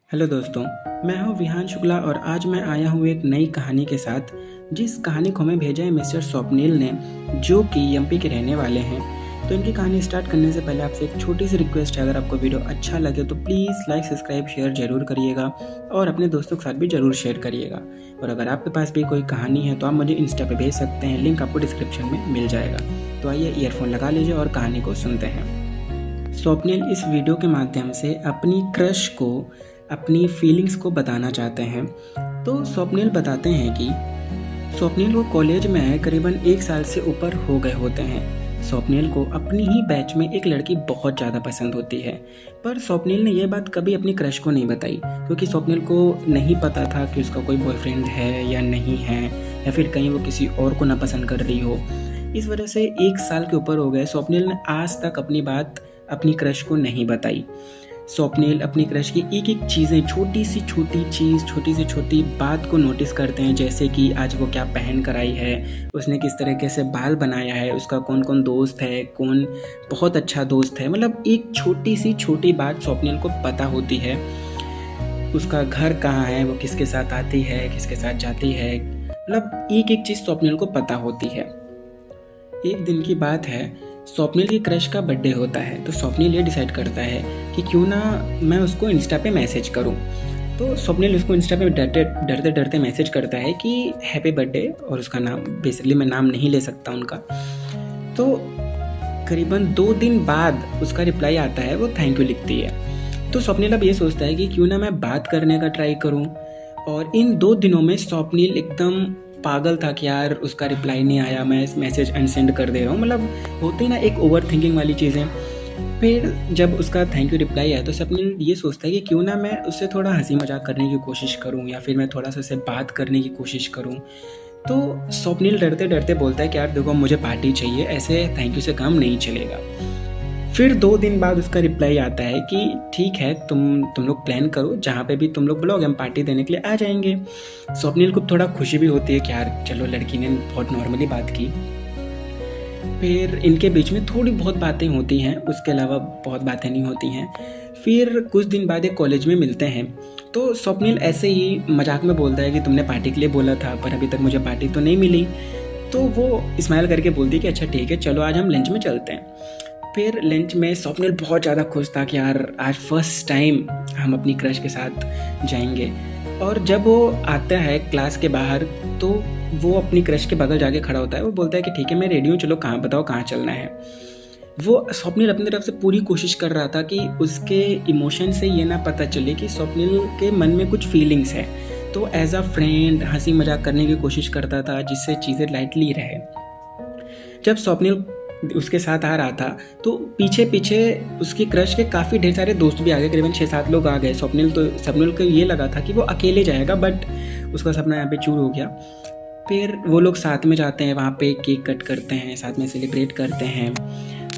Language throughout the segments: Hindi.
हेलो दोस्तों, मैं हूं विहान शुक्ला और आज मैं आया हूं एक नई कहानी के साथ। जिस कहानी को हमें भेजा है मिस्टर स्वप्निल ने, जो कि एमपी के रहने वाले हैं। तो इनकी कहानी स्टार्ट करने से पहले आपसे एक छोटी सी रिक्वेस्ट है, अगर आपको वीडियो अच्छा लगे तो प्लीज़ लाइक सब्सक्राइब शेयर ज़रूर करिएगा और अपने दोस्तों के साथ भी ज़रूर शेयर करिएगा। और अगर आपके पास भी कोई कहानी है तो आप मुझे इंस्टा पे भेज सकते हैं, लिंक आपको डिस्क्रिप्शन में मिल जाएगा। तो आइए ईयरफोन लगा लीजिए और कहानी को सुनते हैं। स्वप्निल इस वीडियो के माध्यम से अपनी क्रश को, अपनी फीलिंग्स को बताना चाहते हैं। तो स्वप्निल बताते हैं कि स्वप्निल को कॉलेज में आए करीबन 1 साल से ऊपर हो गए होते हैं। स्वप्निल को अपनी ही बैच में एक लड़की बहुत ज़्यादा पसंद होती है, पर स्वप्निल ने यह बात कभी अपनी क्रश को नहीं बताई, क्योंकि स्वप्निल को नहीं पता था कि उसका कोई बॉयफ्रेंड है या नहीं है, या फिर कहीं वो किसी और को ना पसंद कर रही हो। इस वजह से 1 साल के ऊपर हो गए, स्वप्निल ने आज तक अपनी बात अपनी क्रश को नहीं बताई। स्वप्निल अपनी क्रश की एक एक चीज़ें, छोटी से छोटी बात को नोटिस करते हैं, जैसे कि आज वो क्या पहन कर आई है, उसने किस तरीके से बाल बनाया है, उसका कौन कौन दोस्त है, कौन बहुत अच्छा दोस्त है। मतलब एक छोटी सी छोटी बात स्वप्निल को पता होती है। उसका घर कहाँ है, वो किसके साथ आती है, किसके साथ जाती है, मतलब एक एक चीज़ स्वप्निल को पता होती है। एक दिन की बात है, स्वप्निल की क्रश का बर्थडे होता है, तो स्वप्निल ये डिसाइड करता है कि क्यों ना मैं उसको इंस्टा पे मैसेज करूं। तो स्वप्निल उसको इंस्टा पे डरते डरते मैसेज करता है कि हैप्पी बर्थडे, और उसका नाम बेसिकली मैं नाम नहीं ले सकता उनका। तो करीबन 2 दिन बाद उसका रिप्लाई आता है, वो थैंक यू लिखती है। तो स्वप्निल अब ये सोचता है कि क्यों ना मैं बात करने का ट्राई करूँ। और इन 2 दिनों में स्वप्निल एकदम पागल था कि यार उसका रिप्लाई नहीं आया, मैं मैसेज अनसेंड कर दे रहा हूँ। मतलब होती ना एक ओवर थिंकिंग वाली चीज़ें। फिर जब उसका थैंक यू रिप्लाई आया तो स्वप्निल ये सोचता है कि क्यों ना मैं उससे थोड़ा हंसी मजाक करने की कोशिश करूँ, या फिर मैं थोड़ा सा उससे बात करने की कोशिश करूँ। तो स्वप्निल डरते डरते बोलता है कि यार देखो, मुझे पार्टी चाहिए, ऐसे थैंक यू से काम नहीं चलेगा। फिर 2 दिन बाद उसका रिप्लाई आता है कि ठीक है, तुम लोग प्लान करो, जहाँ पे भी तुम लोग बुलाओगे हम पार्टी देने के लिए आ जाएंगे। स्वप्निल को थोड़ा खुशी भी होती है कि यार चलो, लड़की ने बहुत नॉर्मली बात की। फिर इनके बीच में थोड़ी बहुत बातें होती हैं, उसके अलावा बहुत बातें नहीं होती हैं। फिर कुछ दिन बाद एक कॉलेज में मिलते हैं। तो स्वप्निल ऐसे ही मजाक में बोलता है कि तुमने पार्टी के लिए बोला था, पर अभी तक मुझे पार्टी तो नहीं मिली। तो वो स्माइल करके बोलती है कि अच्छा ठीक है, चलो आज हम लंच में चलते हैं। फिर लंच में स्वप्निल बहुत ज़्यादा खुश था कि यार आज फर्स्ट टाइम हम अपनी क्रश के साथ जाएंगे। और जब वो आता है क्लास के बाहर, तो वो अपनी क्रश के बगल जाके खड़ा होता है। वो बोलता है कि ठीक है, मैं रेडी हूँ, चलो कहाँ बताओ कहाँ चलना है। वो स्वप्निल अपनी तरफ से पूरी कोशिश कर रहा था कि उसके इमोशन से ये ना पता चले कि स्वप्निल के मन में कुछ फीलिंग्स है। तो एज अ फ्रेंड हंसी मजाक करने की कोशिश करता था, जिससे चीज़ें लाइटली रहे। जब स्वप्निल उसके साथ आ रहा था तो पीछे पीछे उसकी क्रश के काफ़ी ढेर सारे दोस्त भी आ गए, करीबन 6-7 लोग आ गए। स्वप्निल को ये लगा था कि वो अकेले जाएगा, बट उसका सपना यहाँ पे चूर हो गया। फिर वो लोग साथ में जाते हैं, वहाँ पे केक कट करते हैं, साथ में सेलिब्रेट करते हैं।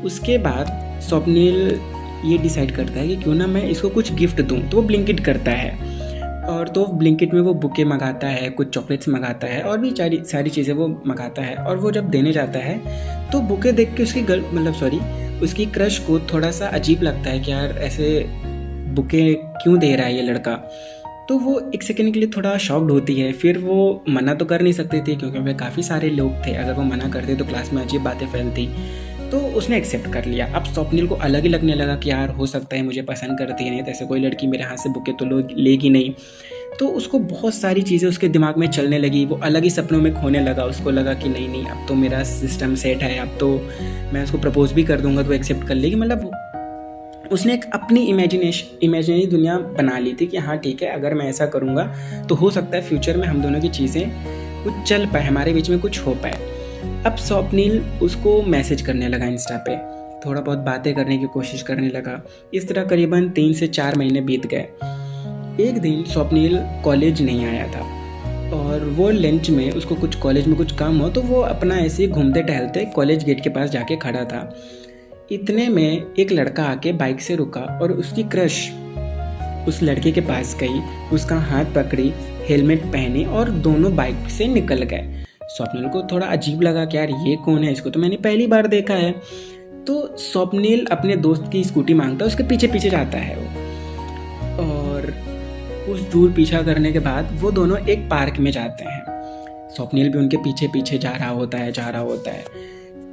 उसके बाद स्वप्निल ये डिसाइड करता है कि क्यों ना मैं इसको कुछ गिफ्ट दूँ। तो वो ब्लिंकिट करता है, और तो ब्लिंकिट में वो बुके मंगाता है, कुछ चॉकलेट्स मंगाता है, और भी सारी चीज़ें वो मंगाता है। और वो जब देने जाता है तो बुके देख के उसकी क्रश को थोड़ा सा अजीब लगता है कि यार ऐसे बुके क्यों दे रहा है ये लड़का। तो वो 1 सेकंड के लिए थोड़ा शॉक्ड होती है। फिर वो मना तो कर नहीं सकती थी, क्योंकि वह काफ़ी सारे लोग थे, अगर वो मना करते तो क्लास में अजीब बातें फैलती। तो उसने एक्सेप्ट कर लिया। अब स्वप्निल को अलग ही लगने लगा कि यार हो सकता है मुझे पसंद करती है, नहीं तो ऐसे कोई लड़की मेरे हाथ से बुके तो लेगी नहीं। तो उसको बहुत सारी चीज़ें उसके दिमाग में चलने लगी, वो अलग ही सपनों में खोने लगा। उसको लगा कि नहीं, अब तो मेरा सिस्टम सेट है, अब तो मैं उसको प्रपोज भी कर दूंगा तो एक्सेप्ट कर लेगी। मतलब उसने एक अपनी इमेजिनरी दुनिया बना ली थी कि हाँ ठीक है, अगर मैं ऐसा करूँगा तो हो सकता है फ्यूचर में हम दोनों की चीज़ें कुछ चल पाए, हमारे बीच में कुछ हो पाए। अब स्वप्निल उसको मैसेज करने लगा इंस्टा पे, थोड़ा बहुत बातें करने की कोशिश करने लगा। इस तरह करीबन 3 से 4 महीने बीत गए। एक दिन स्वप्निल कॉलेज नहीं आया था, और वो लंच में उसको कॉलेज में कुछ काम हो, तो वो अपना ऐसे ही घूमते टहलते कॉलेज गेट के पास जाके खड़ा था। इतने में एक लड़का आके बाइक से रुका और उसकी क्रश उस लड़के के पास गई, उसका हाथ पकड़ी, हेलमेट पहनी और दोनों बाइक से निकल गए। स्वप्निल को थोड़ा अजीब लगा कि यार ये कौन है, इसको तो मैंने पहली बार देखा है। तो स्वप्निल अपने दोस्त की स्कूटी मांगता है, उसके पीछे पीछे जाता है वो। और कुछ दूर पीछा करने के बाद वो दोनों एक पार्क में जाते हैं। स्वप्निल भी उनके पीछे पीछे जा रहा होता है।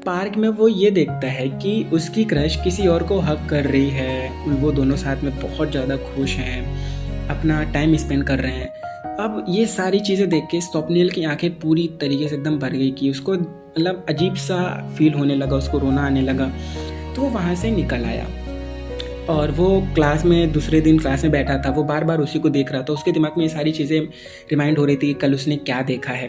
पार्क में वो ये देखता है कि उसकी क्रश किसी और को हग कर रही है। वो दोनों साथ में बहुत ज़्यादा खुश हैं, अपना टाइम स्पेंड कर रहे हैं। अब ये सारी चीज़ें देख के स्वप्निल की आंखें पूरी तरीके से एकदम भर गई कि उसको मतलब अजीब सा फील होने लगा, उसको रोना आने लगा। तो वो वहाँ से निकल आया और वो क्लास में दूसरे दिन क्लास में बैठा था। वो बार बार उसी को देख रहा था। उसके दिमाग में ये सारी चीज़ें रिमाइंड हो रही थी कि कल उसने क्या देखा है।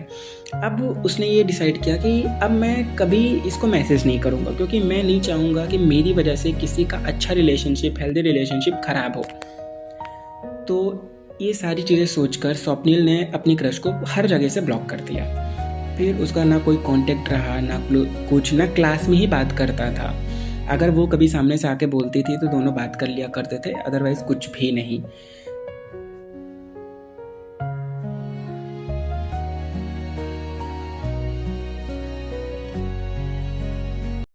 अब उसने ये डिसाइड किया कि अब मैं कभी इसको मैसेज नहीं करूँगा, क्योंकि मैं नहीं चाहूँगा कि मेरी वजह से किसी का अच्छा रिलेशनशिप, हेल्दी रिलेशनशिप ख़राब हो। तो ये सारी चीज़ें सोचकर स्वप्निल ने अपनी क्रश को हर जगह से ब्लॉक कर दिया। फिर उसका ना कोई कांटेक्ट रहा, ना कुछ, ना क्लास में ही बात करता था। अगर वो कभी सामने से आके बोलती थी तो दोनों बात कर लिया करते थे, अदरवाइज़ कुछ भी नहीं।